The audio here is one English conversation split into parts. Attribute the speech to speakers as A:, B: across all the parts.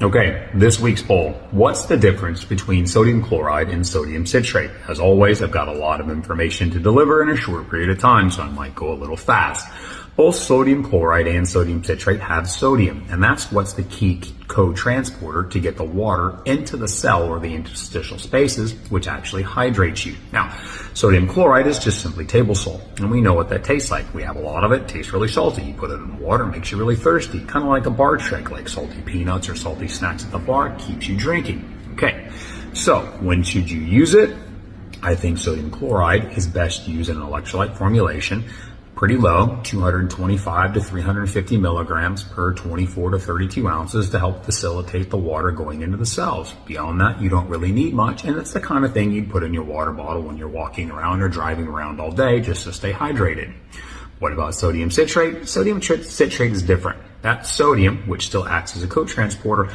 A: Okay, this week's poll. What's the difference between sodium chloride and sodium citrate? As always, I've got a lot of information to deliver in a short period of time, so I might go a little fast. Both sodium chloride and sodium citrate have sodium, and that's what's the key co-transporter to get the water into the cell or the interstitial spaces, which actually hydrates you. Now, sodium chloride is just simply table salt, and we know what that tastes like. We have a lot of it. It tastes really salty. You put it in water, it makes you really thirsty, kind of like a bar trick, like salty peanuts or salty snacks at the bar, keeps you drinking. Okay, so when should you use it? I think sodium chloride is best used in an electrolyte formulation. Pretty low, 225 to 350 milligrams per 24 to 32 ounces to help facilitate the water going into the cells. Beyond that, you don't really need much, and it's the kind of thing you'd put in your water bottle when you're walking around or driving around all day just to stay hydrated. What about sodium citrate? Sodium citrate is different. That's sodium, which still acts as a co-transporter,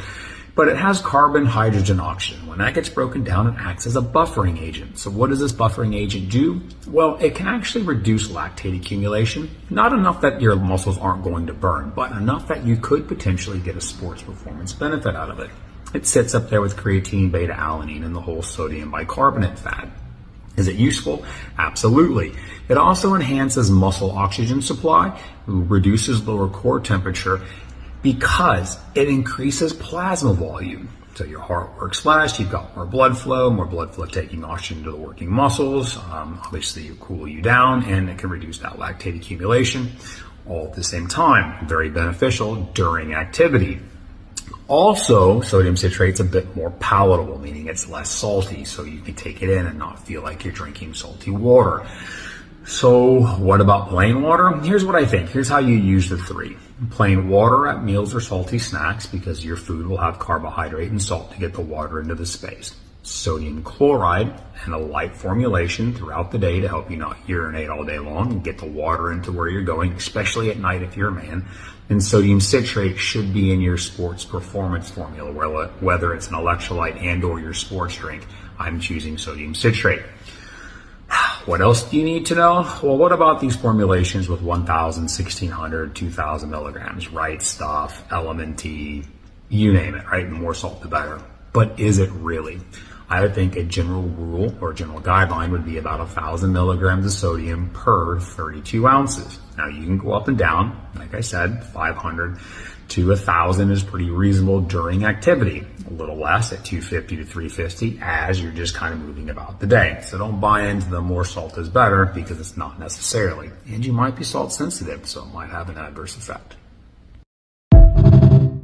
A: but it has carbon, hydrogen, oxygen. When that gets broken down, it acts as a buffering agent. So what does this buffering agent do? Well, it can actually reduce lactate accumulation. Not enough that your muscles aren't going to burn, but enough that you could potentially get a sports performance benefit out of it. It sits up there with creatine, beta-alanine, and the whole sodium bicarbonate fat. Is it useful? Absolutely. It also enhances muscle oxygen supply, reduces lower core temperature, because it increases plasma volume. So your heart works less, you've got more blood flow taking oxygen to the working muscles. Obviously, it cool you down, and it can reduce that lactate accumulation all at the same time. Very beneficial during activity. Also, sodium citrate's a bit more palatable, meaning it's less salty, so you can take it in and not feel like you're drinking salty water. So what about plain water? Here's what I think. Here's how you use the three. Plain water at meals or salty snacks, because your food will have carbohydrate and salt to get the water into the space. Sodium chloride and a light formulation throughout the day to help you not urinate all day long and get the water into where you're going, especially at night if you're a man. And sodium citrate should be in your sports performance formula, whether it's an electrolyte and or your sports drink. I'm choosing sodium citrate. What else do you need to know? Well, what about these formulations with 1,000, 1,600, 2,000 milligrams? Right Stuff, Element-T, you name it, right? The more salt, the better. But is it really? I would think a general rule or general guideline would be about 1,000 milligrams of sodium per 32 ounces. Now, you can go up and down. Like I said, 500 to 1,000 is pretty reasonable during activity. A little less at 250 to 350 as you're just kind of moving about the day. So don't buy into the more salt is better, because it's not necessarily. And you might be salt sensitive, so it might have an adverse effect.